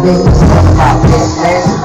business, none of my business.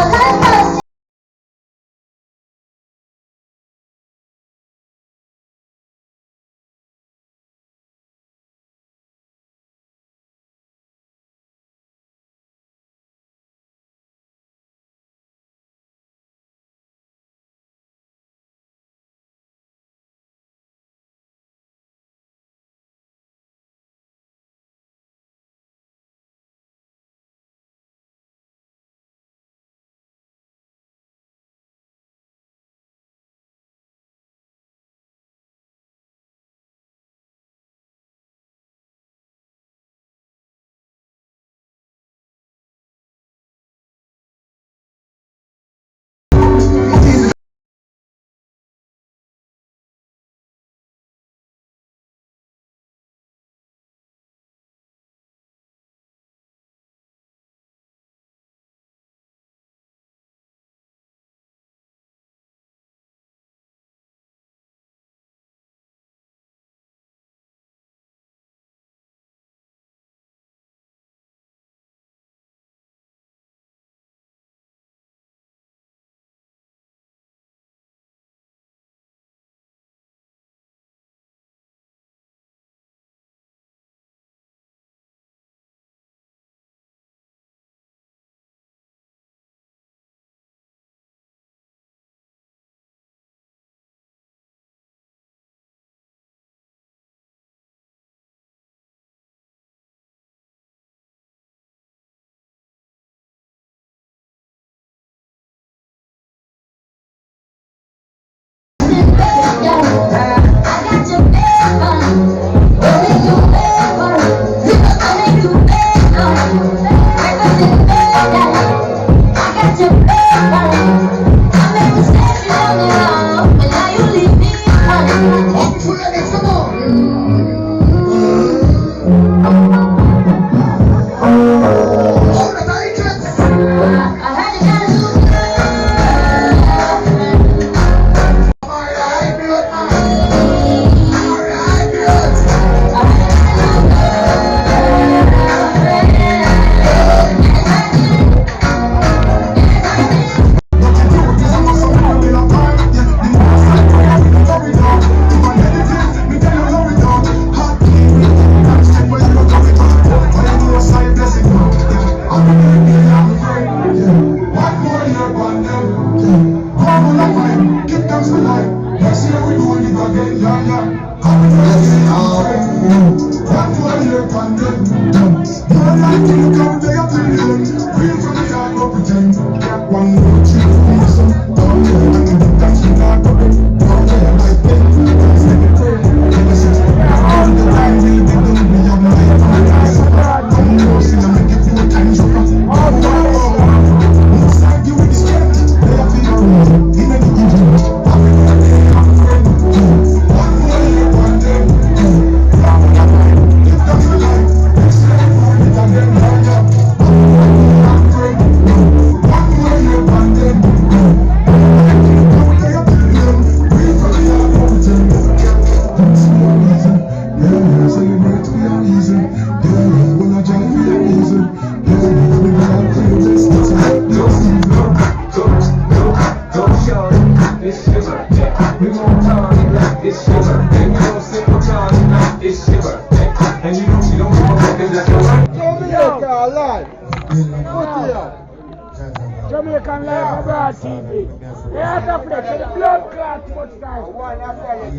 Jamaican Life Abroad TV. They are the flex, the blood clot much guys.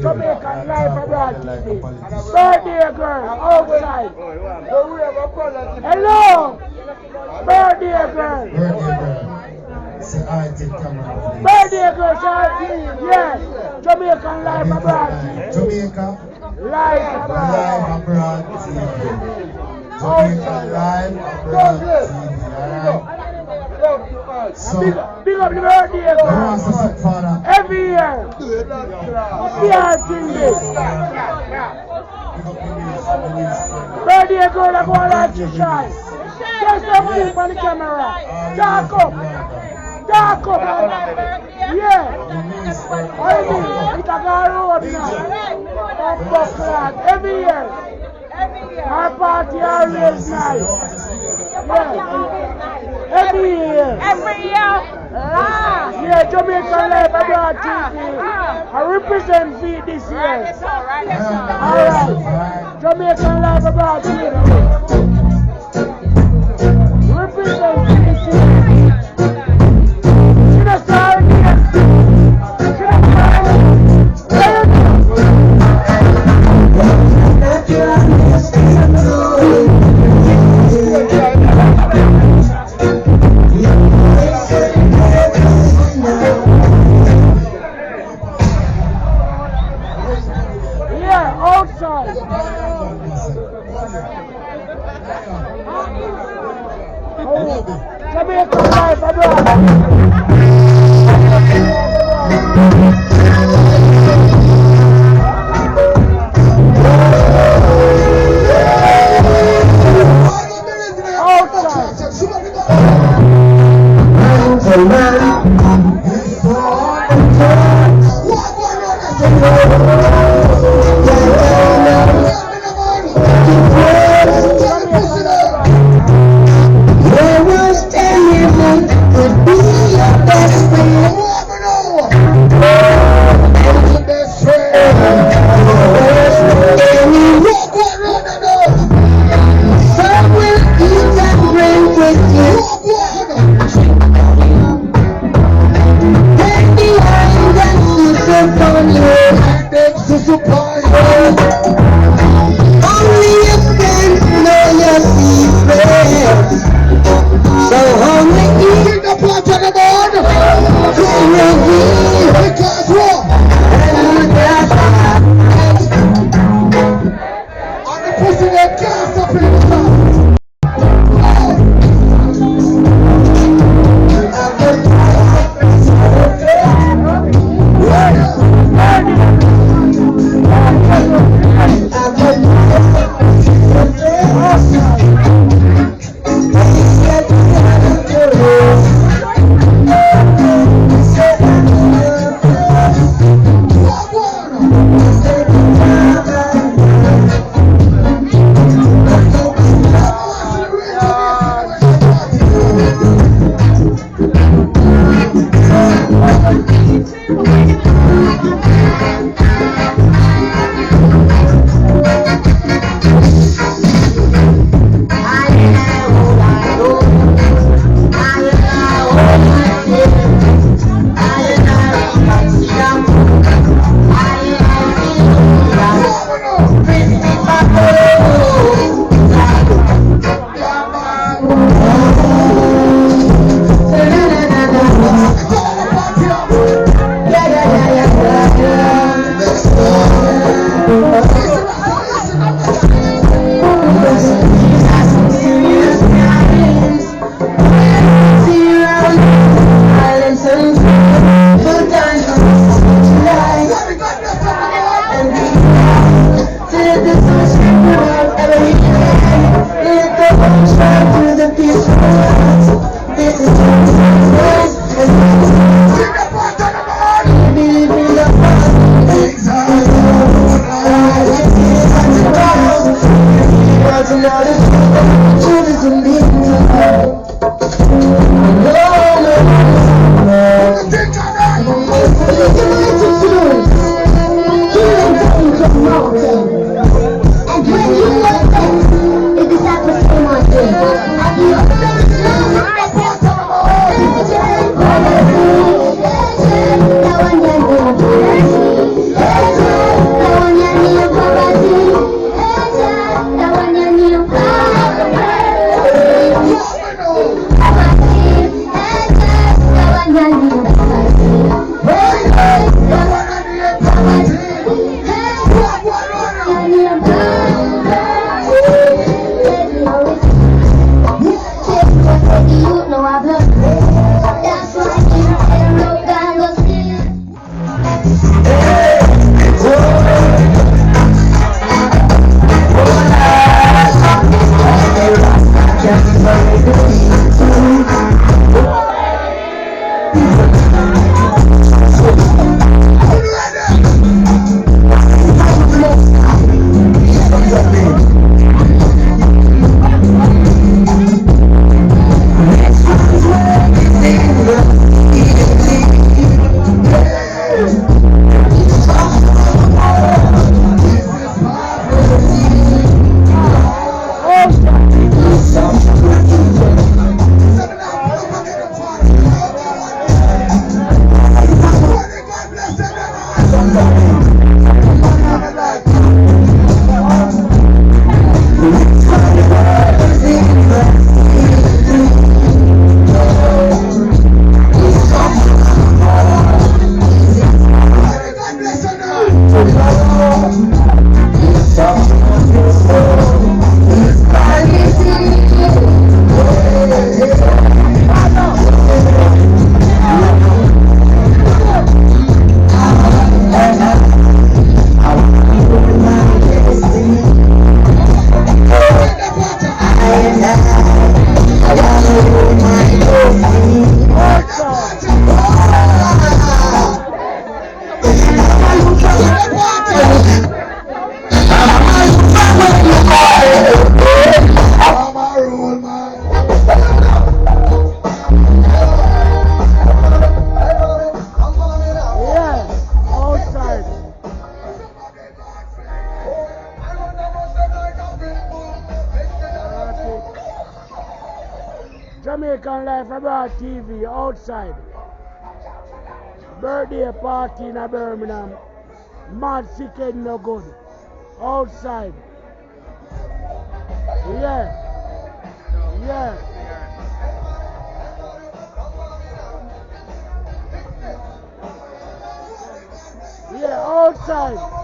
Jamaican Life Abroad TV. Birthday girl, outside. Hello! Birthday girl. Birthday girl, yes. Jamaican Life Abroad TV. Jamaica Life Live Abroad TV. Jamaica Live Abroad TV. Alright. So, big up the birthday girl. Every year. Yeah, birthday girl, I go on like to shine. Just a move on the camera. Dark up. Dark up. Yeah. What do you mean? It's a road now. Buckland. Every year. Our party always nice. Yeah. Jamaican Life Abroad TV. I represent V this year. Alright. Jamaican Life Abroad TV. Represent V this year. Should I start again? Should I start again? Yeah, outside. Oh, Jamaican Life Abroad. Jamaican Life Abroad TV outside. Birthday party in Birmingham. Mad sick head no good. Outside. Yeah. Yeah. Yeah, outside.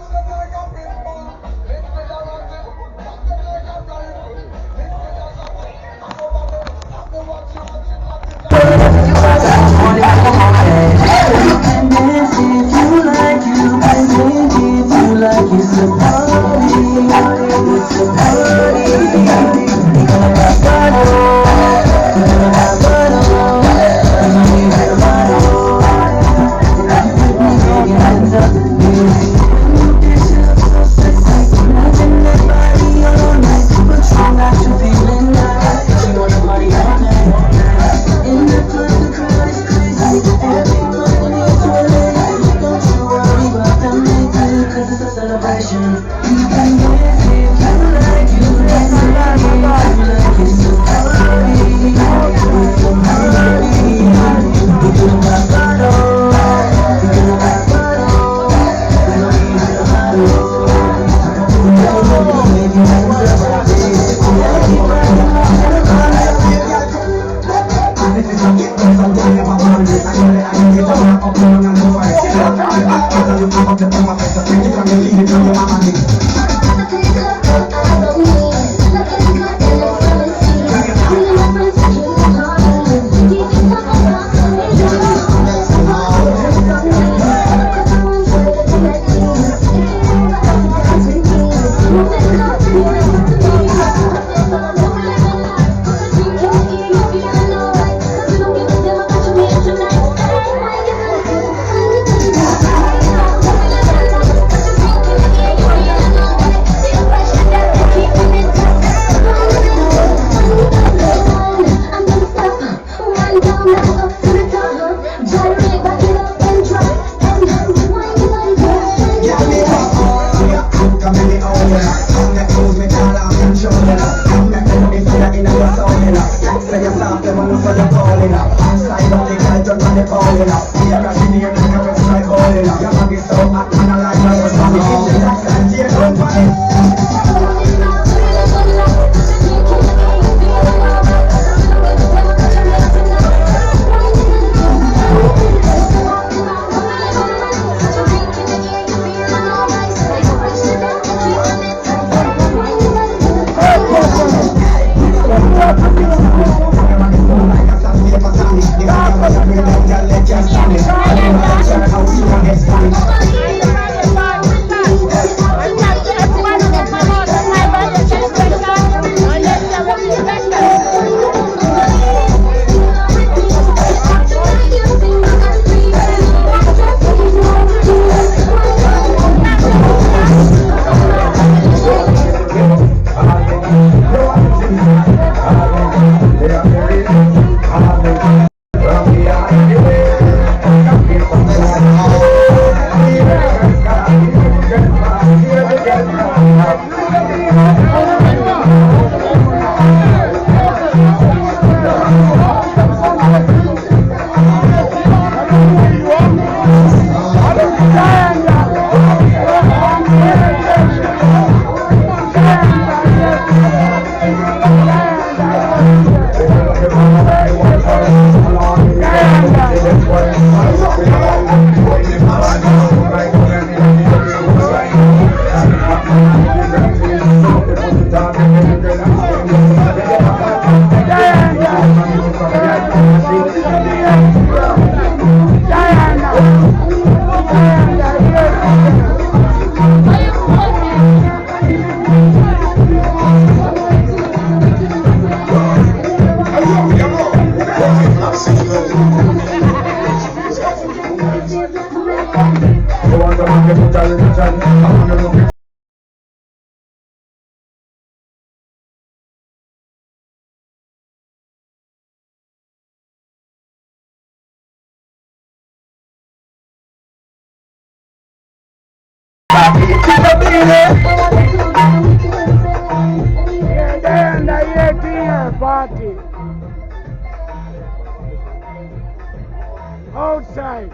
Outside.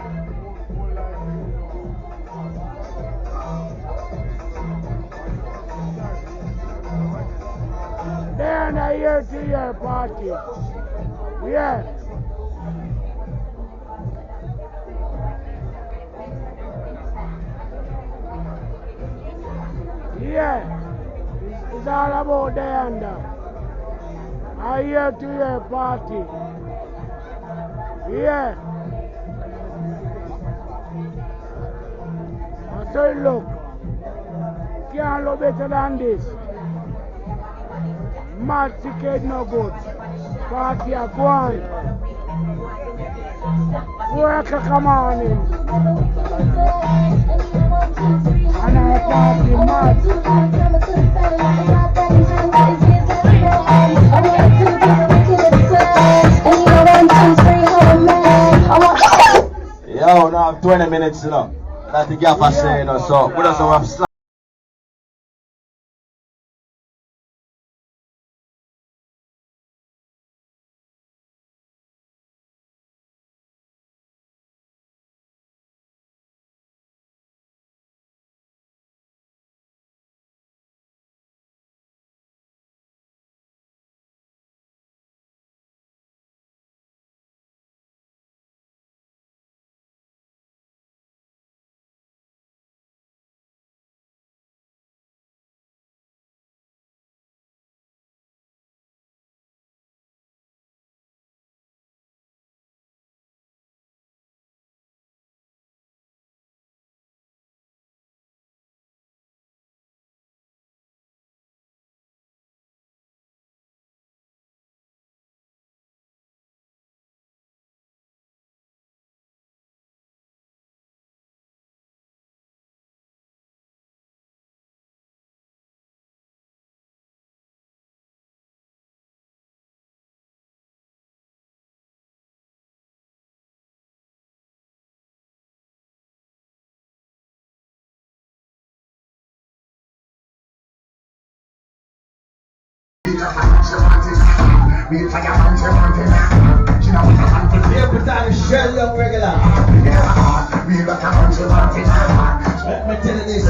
They're in a year-to-year party. Yeah. Yeah. It's all about the under. A year-to-year party. Yeah. So look. Can't look better than this. Mad ticket no good. Party a go on. 4 o'clock in the morning. And I party mad. Yo, now 20 minutes, you know. That's the gaffer saying, you know, so we just have slack. Every time you share young regular. Let me tell you this.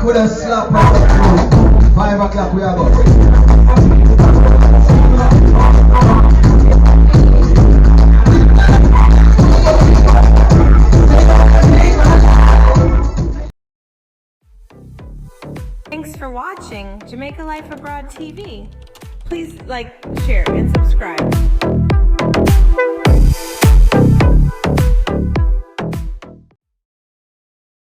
Could have slapped 5 o'clock we are going. Thanks for watching Jamaica Life Abroad TV. Please like, share, and subscribe.